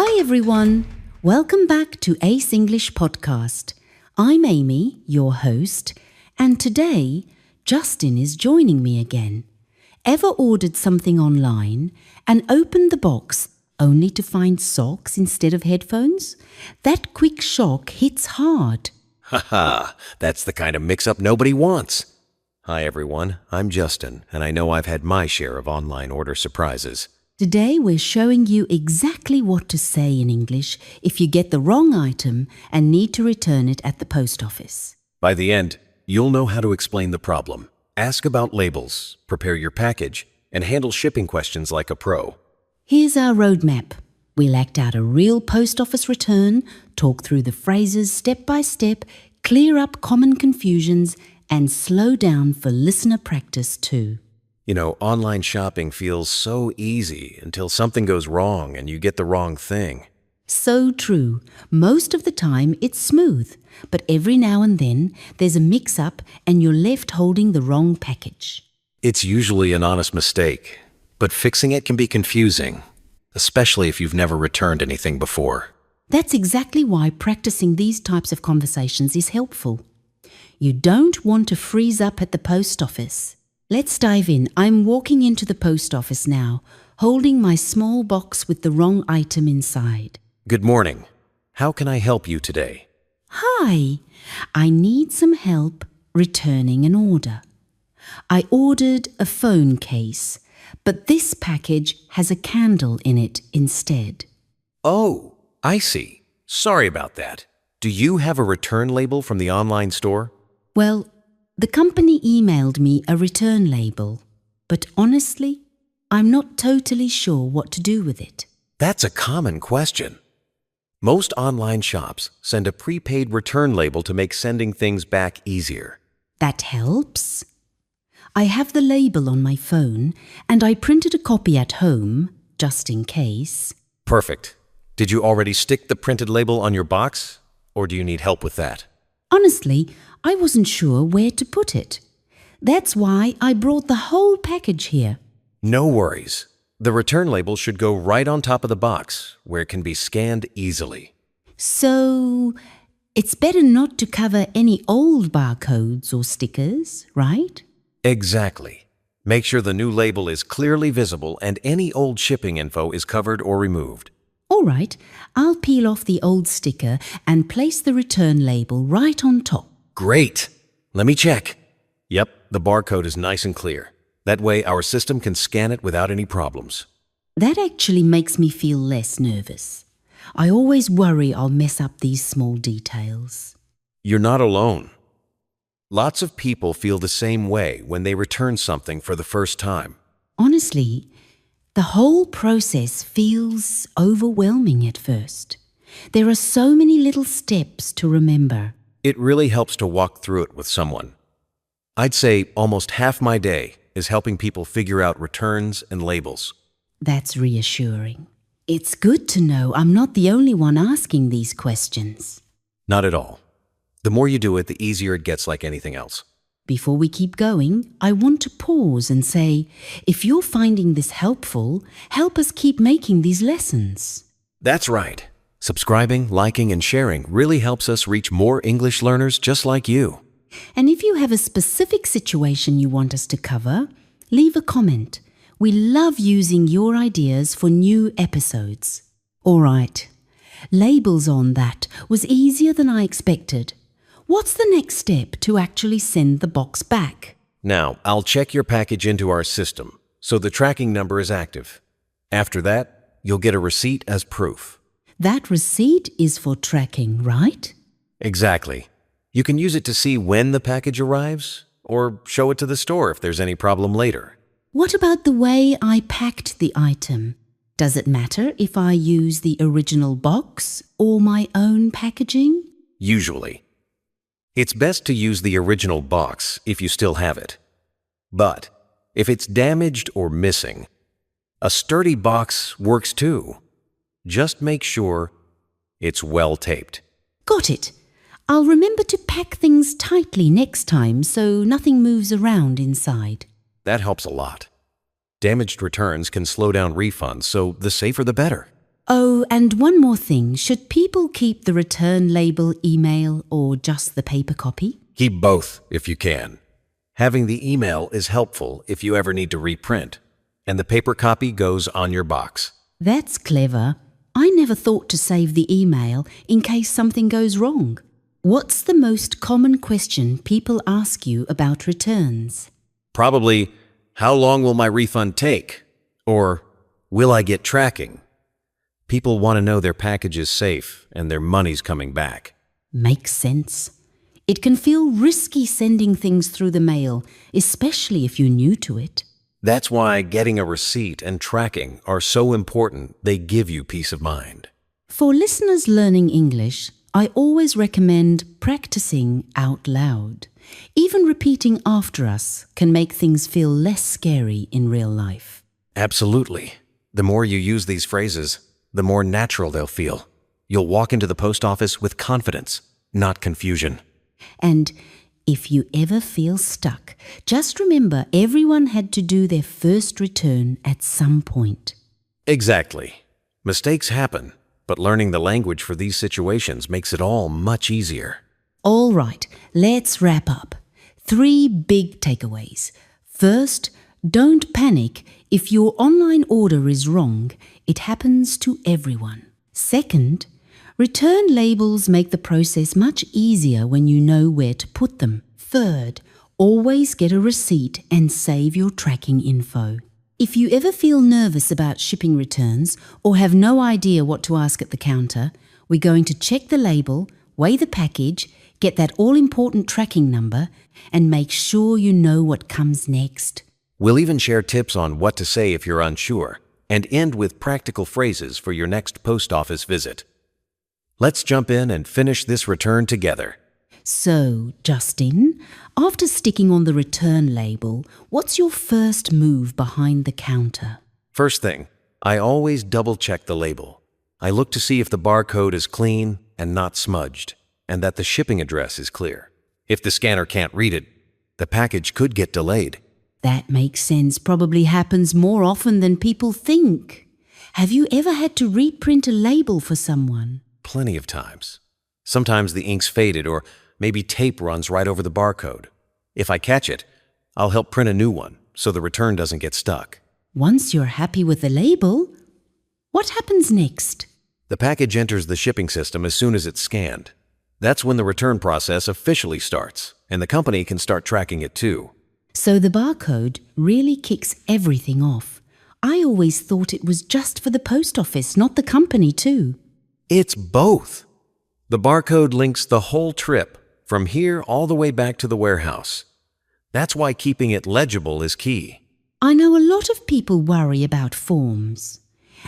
Hi everyone, welcome back to Ace English Podcast. I'm Amy, your host, and today Justin is joining me again. Ever ordered something online and opened the box only to find socks instead of headphones? That quick shock hits hard. Haha, that's the kind of mix-up nobody wants. Hi everyone, I'm Justin, and I know I've had my share of online order surprises. Today we're showing you exactly what to say in English if you get the wrong item and need to return it at the post office. By the end, you'll know how to explain the problem, ask about labels, prepare your package, and handle shipping questions like a pro. Here's our roadmap. We'll act out a real post office return, talk through the phrases step by step, clear up common confusions, and slow down for listener practice too. You know, online shopping feels so easy until something goes wrong and you get the wrong thing. So true. Most of the time it's smooth, but every now and then there's a mix-up and you're left holding the wrong package. It's usually an honest mistake, but fixing it can be confusing, especially if you've never returned anything before. That's exactly why practicing these types of conversations is helpful. You don't want to freeze up at the post office. Let's dive in. I'm walking into the post office now, holding my small box with the wrong item inside. Good morning. How can I help you today? Hi, I need some help returning an order. I ordered a phone case, but this package has a candle in it instead. Oh, I see. Sorry about that. Do you have a return label from the online store? Well, the company emailed me a return label, but honestly, I'm not totally sure what to do with it. That's a common question. Most online shops send a prepaid return label to make sending things back easier. That helps. I have the label on my phone, and I printed a copy at home, just in case. Perfect. Did you already stick the printed label on your box, or do you need help with that? Honestly, I wasn't sure where to put it. That's why I brought the whole package here. No worries. The return label should go right on top of the box, where it can be scanned easily. So, it's better not to cover any old barcodes or stickers, right? Exactly. Make sure the new label is clearly visible and any old shipping info is covered or removed. All right, I'll peel off the old sticker and place the return label right on top. Great! Let me check. Yep, the barcode is nice and clear. That way our system can scan it without any problems. That actually makes me feel less nervous. I always worry I'll mess up these small details. You're not alone. Lots of people feel the same way when they return something for the first time. Honestly, the whole process feels overwhelming at first. There are so many little steps to remember. It really helps to walk through it with someone. I'd say almost half my day is helping people figure out returns and labels. That's reassuring. It's good to know I'm not the only one asking these questions. Not at all. The more you do it, the easier it gets, like anything else. Before we keep going, I want to pause and say, if you're finding this helpful, help us keep making these lessons. That's right. Subscribing, liking, and sharing really helps us reach more English learners just like you. And if you have a specific situation you want us to cover, leave a comment. We love using your ideas for new episodes. All right, labels on that was easier than I expected. What's the next step to actually send the box back? Now, I'll check your package into our system, so the tracking number is active. After that, you'll get a receipt as proof. That receipt is for tracking, right? Exactly. You can use it to see when the package arrives, or show it to the store if there's any problem later. What about the way I packed the item? Does it matter if I use the original box or my own packaging? Usually. It's best to use the original box if you still have it. But if it's damaged or missing, a sturdy box works too. Just make sure it's well taped. Got it. I'll remember to pack things tightly next time so nothing moves around inside. That helps a lot. Damaged returns can slow down refunds, so the safer the better. Oh, and one more thing. Should people keep the return label email or just the paper copy? Keep both if you can. Having the email is helpful if you ever need to reprint, and the paper copy goes on your box. That's clever. I never thought to save the email in case something goes wrong. What's the most common question people ask you about returns? Probably, how long will my refund take? Or, will I get tracking? People want to know their package is safe and their money's coming back. Makes sense. It can feel risky sending things through the mail, especially if you're new to it. That's why getting a receipt and tracking are so important. They give you peace of mind. For listeners learning English, I always recommend practicing out loud. Even repeating after us can make things feel less scary in real life. Absolutely. The more you use these phrases, the more natural they'll feel. You'll walk into the post office with confidence, not confusion. And if you ever feel stuck, just remember everyone had to do their first return at some point. Exactly. Mistakes happen, but learning the language for these situations makes it all much easier. All right, let's wrap up. 3 big takeaways. First, don't panic if your online order is wrong. It happens to everyone. Second, return labels make the process much easier when you know where to put them. Third, always get a receipt and save your tracking info. If you ever feel nervous about shipping returns or have no idea what to ask at the counter, we're going to check the label, weigh the package, get that all-important tracking number, and make sure you know what comes next. We'll even share tips on what to say if you're unsure, and end with practical phrases for your next post office visit. Let's jump in and finish this return together. So, Justin, after sticking on the return label, what's your first move behind the counter? First thing, I always double-check the label. I look to see if the barcode is clean and not smudged, and that the shipping address is clear. If the scanner can't read it, the package could get delayed. That makes sense. Probably happens more often than people think. Have you ever had to reprint a label for someone? Plenty of times. Sometimes the ink's faded or maybe tape runs right over the barcode. If I catch it, I'll help print a new one so the return doesn't get stuck. Once you're happy with the label, what happens next? The package enters the shipping system as soon as it's scanned. That's when the return process officially starts, and the company can start tracking it too. So the barcode really kicks everything off. I always thought it was just for the post office, not the company too. It's both. The barcode links the whole trip, from here all the way back to the warehouse. That's why keeping it legible is key. I know a lot of people worry about forms.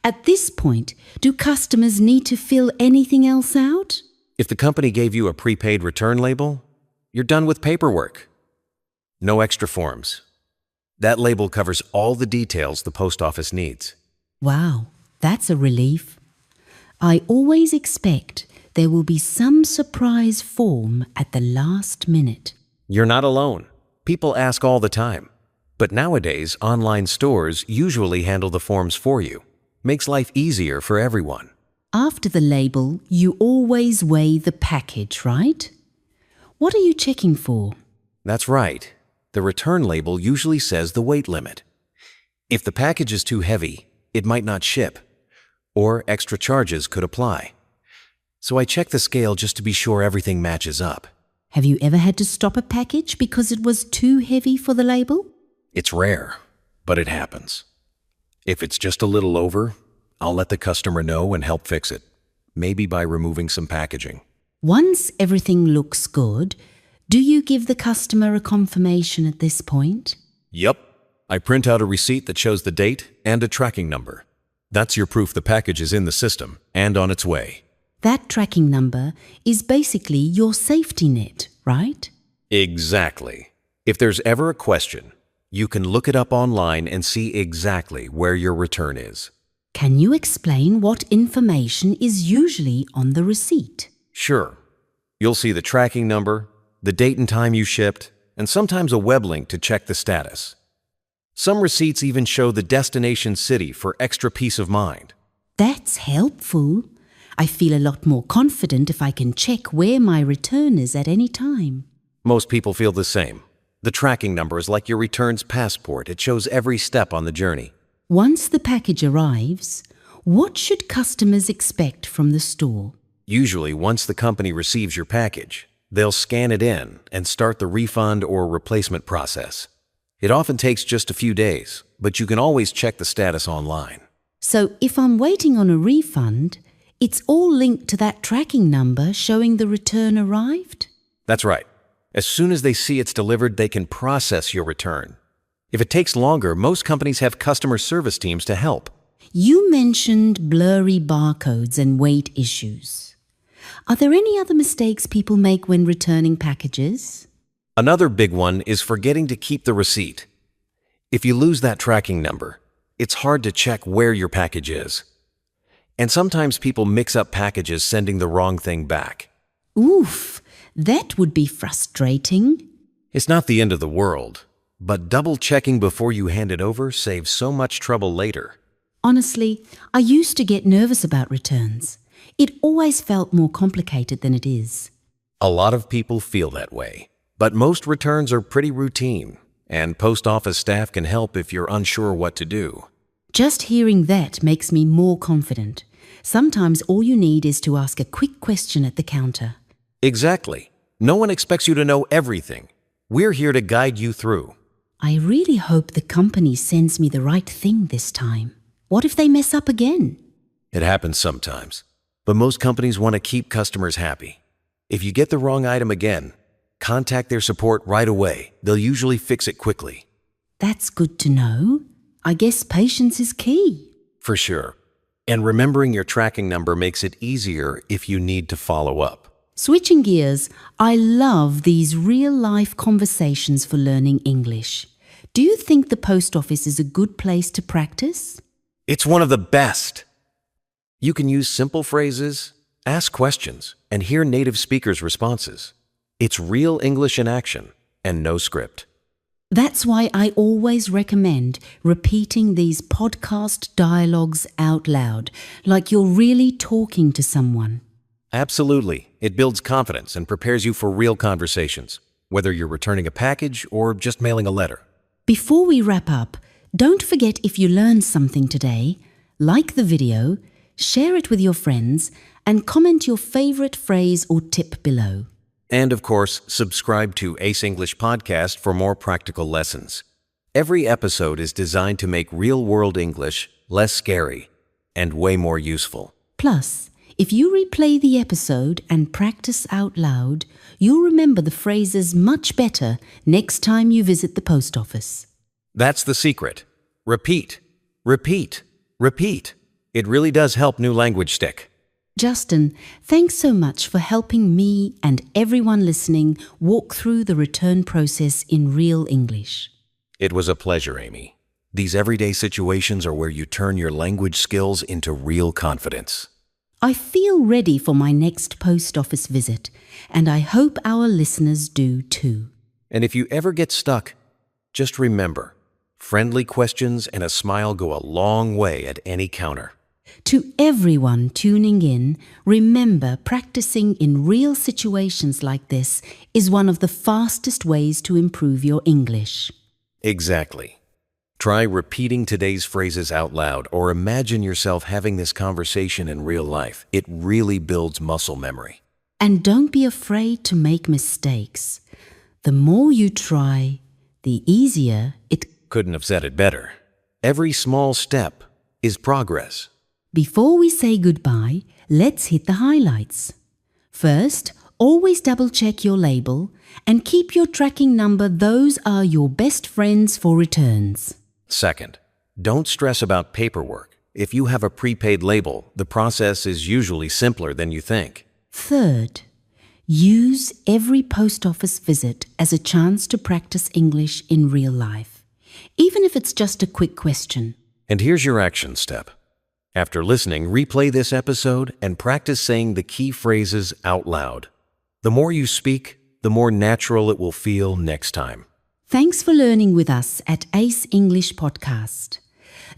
At this point, do customers need to fill anything else out? If the company gave you a prepaid return label, you're done with paperwork. No extra forms. That label covers all the details the post office needs. Wow, that's a relief. I always expect there will be some surprise form at the last minute. You're not alone. People ask all the time. But nowadays, online stores usually handle the forms for you. Makes life easier for everyone. After the label, you always weigh the package, right? What are you checking for? That's right. The return label usually says the weight limit. If the package is too heavy, it might not ship, or extra charges could apply. So I check the scale just to be sure everything matches up. Have you ever had to stop a package because it was too heavy for the label? It's rare, but it happens. If it's just a little over, I'll let the customer know and help fix it, maybe by removing some packaging. Once everything looks good, do you give the customer a confirmation at this point? Yep. I print out a receipt that shows the date and a tracking number. That's your proof the package is in the system and on its way. That tracking number is basically your safety net, right? Exactly. If there's ever a question, you can look it up online and see exactly where your return is. Can you explain what information is usually on the receipt? Sure. You'll see the tracking number, the date and time you shipped, and sometimes a web link to check the status. Some receipts even show the destination city for extra peace of mind. That's helpful. I feel a lot more confident if I can check where my return is at any time. Most people feel the same. The tracking number is like your return's passport. It shows every step on the journey. Once the package arrives, what should customers expect from the store? Usually, once the company receives your package, they'll scan it in and start the refund or replacement process. It often takes just a few days, but you can always check the status online. So if I'm waiting on a refund, it's all linked to that tracking number showing the return arrived? That's right. As soon as they see it's delivered, they can process your return. If it takes longer, most companies have customer service teams to help. You mentioned blurry barcodes and weight issues. Are there any other mistakes people make when returning packages? Another big one is forgetting to keep the receipt. If you lose that tracking number, it's hard to check where your package is. And sometimes people mix up packages, sending the wrong thing back. Oof, that would be frustrating. It's not the end of the world, but double-checking before you hand it over saves so much trouble later. Honestly, I used to get nervous about returns. It always felt more complicated than it is. A lot of people feel that way, but most returns are pretty routine, and post office staff can help if you're unsure what to do. Just hearing that makes me more confident. Sometimes all you need is to ask a quick question at the counter. Exactly. No one expects you to know everything. We're here to guide you through. I really hope the company sends me the right thing this time. What if they mess up again? It happens sometimes, but most companies want to keep customers happy. If you get the wrong item again, contact their support right away. They'll usually fix it quickly. That's good to know. I guess patience is key. For sure. And remembering your tracking number makes it easier if you need to follow up. Switching gears, I love these real-life conversations for learning English. Do you think the post office is a good place to practice? It's one of the best. You can use simple phrases, ask questions, and hear native speakers' responses. It's real English in action and no script. That's why I always recommend repeating these podcast dialogues out loud, like you're really talking to someone. Absolutely. It builds confidence and prepares you for real conversations, whether you're returning a package or just mailing a letter. Before we wrap up, don't forget, if you learned something today, like the video, share it with your friends, and comment your favorite phrase or tip below. And of course, subscribe to Ace English Podcast for more practical lessons. Every episode is designed to make real-world English less scary and way more useful. Plus, if you replay the episode and practice out loud, you'll remember the phrases much better next time you visit the post office. That's the secret. Repeat, repeat, repeat. It really does help new language stick. Justin, thanks so much for helping me and everyone listening walk through the return process in real English. It was a pleasure, Amy. These everyday situations are where you turn your language skills into real confidence. I feel ready for my next post office visit, and I hope our listeners do too. And if you ever get stuck, just remember, friendly questions and a smile go a long way at any counter. To everyone tuning in, remember, practicing in real situations like this is one of the fastest ways to improve your English. Exactly. Try repeating today's phrases out loud or imagine yourself having this conversation in real life. It really builds muscle memory. And don't be afraid to make mistakes. The more you try, the easier it. Couldn't have said it better. Every small step is progress. Before we say goodbye, let's hit the highlights. First, always double-check your label and keep your tracking number. Those are your best friends for returns. Second, don't stress about paperwork. If you have a prepaid label, the process is usually simpler than you think. Third, use every post office visit as a chance to practice English in real life, even if it's just a quick question. And here's your action step. After listening, replay this episode and practice saying the key phrases out loud. The more you speak, the more natural it will feel next time. Thanks for learning with us at Ace English Podcast.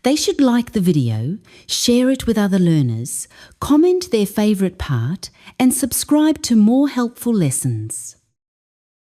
They should like the video, share it with other learners, comment their favourite part, and subscribe to more helpful lessons.